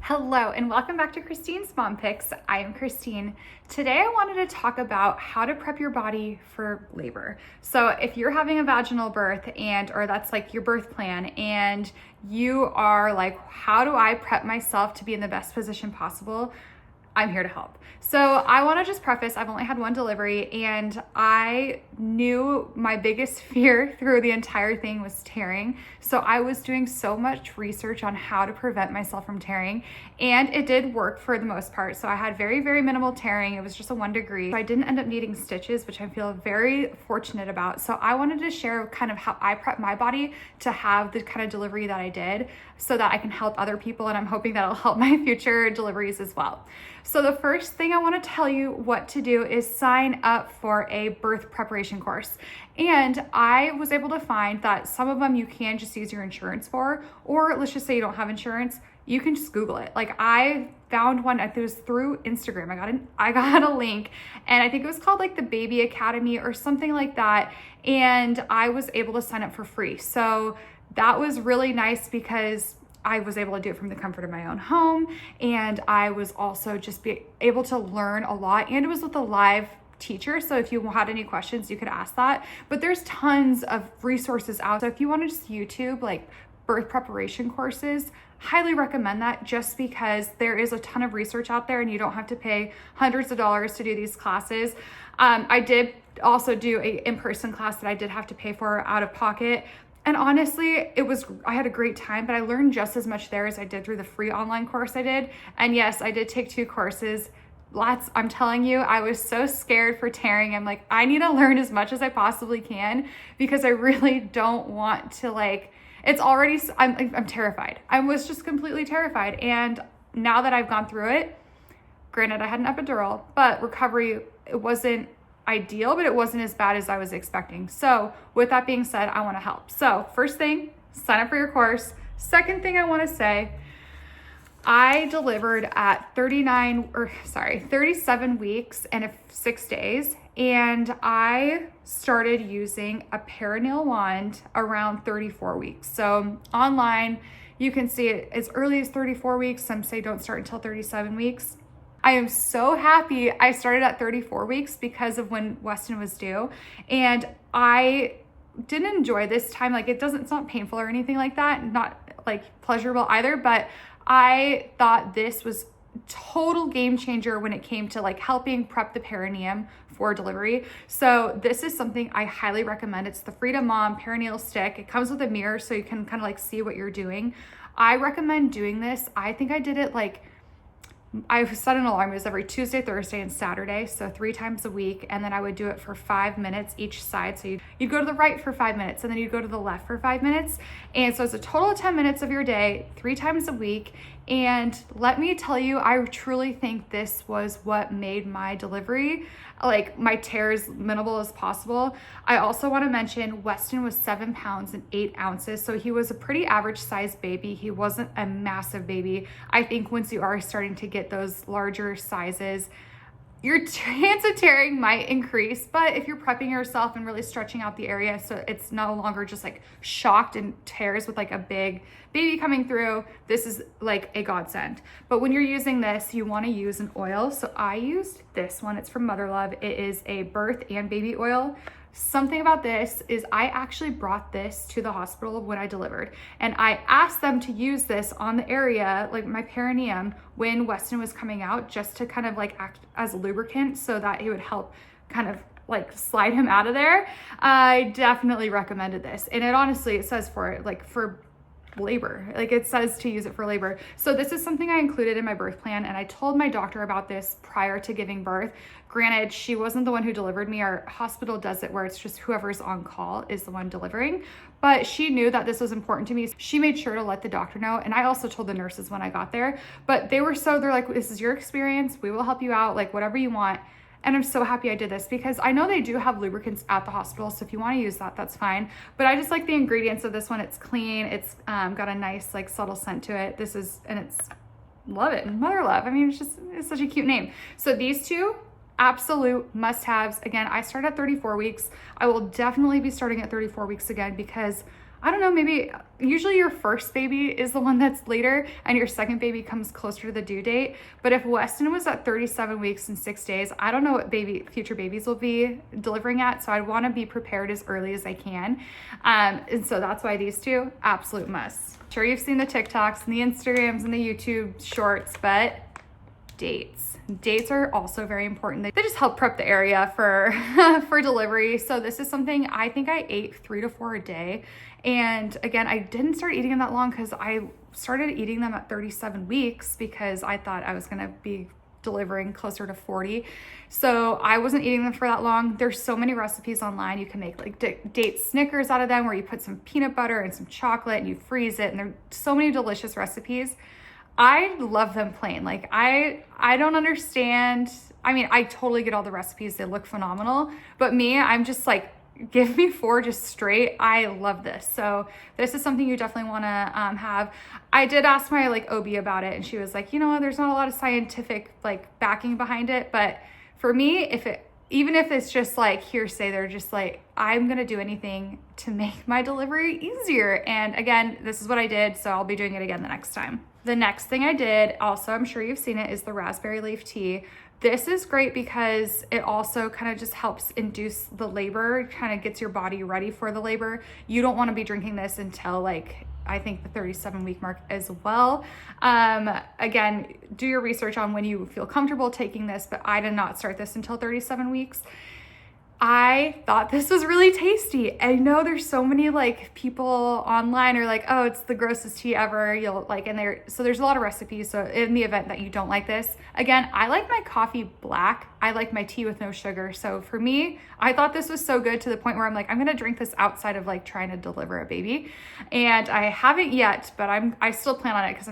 Hello and welcome back to Christine's Mom Picks. I am Christine. Today I wanted to talk about how to prep your body for labor. So if you're having a vaginal birth or that's like your birth plan and you are like, how do I prep myself to be in the best position possible? I'm here to help. So I want to just preface, I've only had one delivery and I knew my biggest fear through the entire thing was tearing. So I was doing so much research on how to prevent myself from tearing, and it did work for the most part. So I had very, very minimal tearing. It was just a 1 degree. So I didn't end up needing stitches, which I feel very fortunate about. So I wanted to share kind of how I prep my body to have the kind of delivery that I did so that I can help other people, and I'm hoping that'll help my future deliveries as well. So the first thing I want to tell you what to do is sign up for a birth preparation course. And I was able to find that some of them you can just use your insurance for, or let's just say you don't have insurance, you can just Google it. Like I found one, it was through Instagram. I got a link and I think it was called like the Baby Academy or something like that. And I was able to sign up for free. So that was really nice because I was able to do it from the comfort of my own home. And I was also just be able to learn a lot. And it was with a live teacher. So if you had any questions, you could ask that. But there's tons of resources out. So if you want to just YouTube like birth preparation courses, highly recommend that just because there is a ton of research out there and you don't have to pay hundreds of dollars to do these classes. I did also do a in-person class that I did have to pay for out of pocket. And honestly, I had a great time, but I learned just as much there as I did through the free online course I did. And yes, I did take 2 courses. I'm telling you, I was so scared for tearing. I'm like, I need to learn as much as I possibly can because I really don't want to I'm terrified. I was just completely terrified. And now that I've gone through it, granted I had an epidural, but recovery, it wasn't ideal, but it wasn't as bad as I was expecting. So with that being said, I want to help. So first thing, sign up for your course. Second thing I want to say, I delivered at 37 weeks and 6 days. And I started using a perineal wand around 34 weeks. So online, you can see it as early as 34 weeks. Some say don't start until 37 weeks. I am so happy I started at 34 weeks because of when Weston was due. And I didn't enjoy this time. Like it's not painful or anything like that. Not like pleasurable either, but I thought this was total game changer when it came to like helping prep the perineum for delivery. So this is something I highly recommend. It's the Freedom Mom perineal stick. It comes with a mirror so you can kind of like see what you're doing. I recommend doing this. I think I did it I set an alarm. It was every Tuesday, Thursday, and Saturday. So 3 times a week. And then I would do it for 5 minutes each side. So you'd go to the right for 5 minutes and then you'd go to the left for 5 minutes. And so it's a total of 10 minutes of your day, 3 times a week. And let me tell you, I truly think this was what made my delivery, like my tears, minimal as possible. I also want to mention Weston was 7 pounds and 8 ounces. So he was a pretty average sized baby. He wasn't a massive baby. I think once you are starting to get those larger sizes, your chance of tearing might increase, but if you're prepping yourself and really stretching out the area so it's no longer just like shocked and tears with like a big baby coming through, this is like a godsend. But when you're using this, you want to use an oil. So I used this one. It's from Mother Love. It is a birth and baby oil. Something about this is I actually brought this to the hospital when I delivered, and I asked them to use this on the area, like my perineum, when Weston was coming out, just to kind of like act as a lubricant so that it would help kind of like slide him out of there. I definitely recommended this. And it says for labor, like it says to use it for labor. So this is something I included in my birth plan, and I told my doctor about this prior to giving birth. Granted, she wasn't the one who delivered me. Our hospital does it where it's just whoever's on call is the one delivering, but she knew that this was important to me. She made sure to let the doctor know, and I also told the nurses when I got there, but they're like, this is your experience, we will help you out, like whatever you want. And I'm so happy I did this because I know they do have lubricants at the hospital. So if you want to use that, that's fine. But I just like the ingredients of this one. It's clean. It's got a nice like subtle scent to it. Love it. Mother Love. I mean, it's such a cute name. So these 2, absolute must-haves. Again, I start at 34 weeks. I will definitely be starting at 34 weeks again because I don't know, maybe usually your first baby is the one that's later and your second baby comes closer to the due date. But if Weston was at 37 weeks and 6 days, I don't know what future babies will be delivering at. So I want to be prepared as early as I can. And so that's why these two, absolute must. Sure, you've seen the TikToks and the Instagrams and the YouTube shorts, but dates. Dates are also very important. They just help prep the area for for delivery. So this is something I think I ate 3 to 4 a day. And again, I didn't start eating them that long because I started eating them at 37 weeks because I thought I was gonna be delivering closer to 40. So I wasn't eating them for that long. There's so many recipes online. You can make like date Snickers out of them where you put some peanut butter and some chocolate and you freeze it. And there's so many delicious recipes. I love them plain. Like I don't understand. I mean, I totally get all the recipes. They look phenomenal. But me, I'm just like, give me 4 just straight. I love this. So this is something you definitely want to have. I did ask my like OB about it and she was like, you know, there's not a lot of scientific like backing behind it. But for me, even if it's just like hearsay, they're just like, I'm going to do anything to make my delivery easier. And again, this is what I did. So I'll be doing it again the next time. The next thing I did, also, I'm sure you've seen it, is the raspberry leaf tea. This is great because it also kind of just helps induce the labor, kind of gets your body ready for the labor. You don't want to be drinking this until like, I think the 37 week mark as well. Again, do your research on when you feel comfortable taking this, but I did not start this until 37 weeks. I thought this was really tasty. I know there's so many like people online are like, oh, it's the grossest tea ever. You'll like, so there's a lot of recipes. So in the event that you don't like this, again, I like my coffee black. I like my tea with no sugar. So for me, I thought this was so good to the point where I'm like, I'm going to drink this outside of like trying to deliver a baby. And I haven't yet, but I still plan on it because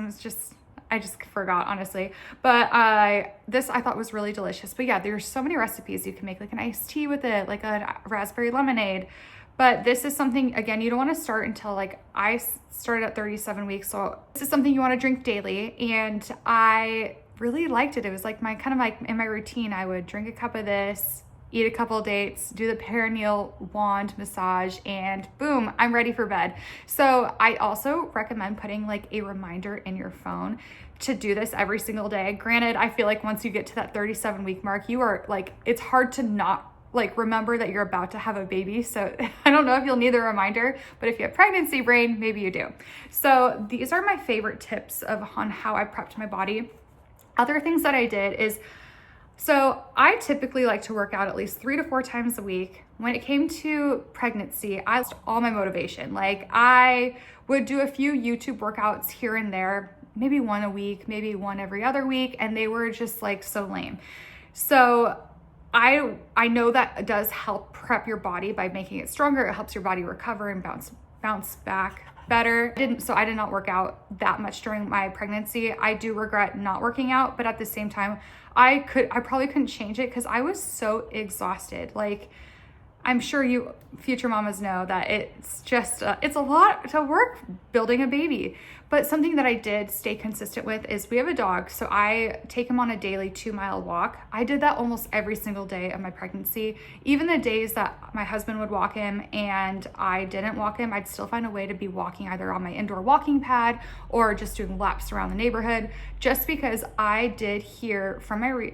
I just forgot, honestly. But this I thought was really delicious. But yeah, there's so many recipes. You can make like an iced tea with it, like a raspberry lemonade. But this is something, again, you don't want to start until like I started at 37 weeks. So this is something you want to drink daily. And I really liked it. It was like kind of like in my routine, I would drink a cup of this, eat a couple of dates, do the perineal wand massage, and boom, I'm ready for bed. So I also recommend putting like a reminder in your phone to do this every single day. Granted, I feel like once you get to that 37 week mark, you are like, it's hard to not like remember that you're about to have a baby. So I don't know if you'll need the reminder, but if you have pregnancy brain, maybe you do. So these are my favorite tips on how I prepped my body. Other things that I did is, so I typically like to work out at least 3 to 4 times a week. When it came to pregnancy, I lost all my motivation. Like I would do a few YouTube workouts here and there, maybe one a week, maybe one every other week, and they were just like so lame. So I know that does help prep your body by making it stronger. It helps your body recover and bounce back better. I did not work out that much during my pregnancy. I do regret not working out, but at the same time, I probably couldn't change it because I was so exhausted. Like, I'm sure you future mamas know that it's just, it's a lot to work building a baby. But something that I did stay consistent with is we have a dog. So I take him on a daily 2-mile walk. I did that almost every single day of my pregnancy. Even the days that my husband would walk him and I didn't walk him, I'd still find a way to be walking either on my indoor walking pad or just doing laps around the neighborhood, just because I did hear from my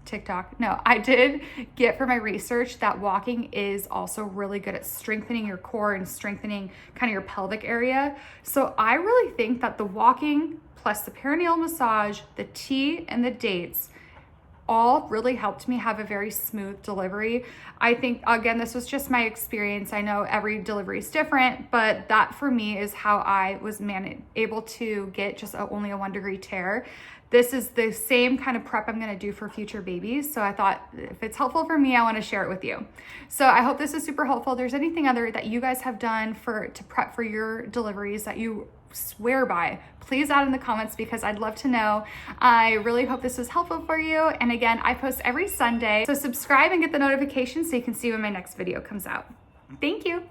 TikTok. No, I did get from my research that walking is also really good at strengthening your core and strengthening kind of your pelvic area. So I really think that the walking plus the perineal massage, the tea and the dates all really helped me have a very smooth delivery. I think, again, this was just my experience. I know every delivery is different, but that for me is how I was able to get just only a 1-degree tear. This is the same kind of prep I'm going to do for future babies. So I thought if it's helpful for me, I want to share it with you. So I hope this is super helpful. If there's anything other that you guys have done to prep for your deliveries that you swear by, please add in the comments because I'd love to know. I really hope this was helpful for you. And again, I post every Sunday. So subscribe and get the notifications so you can see when my next video comes out. Thank you.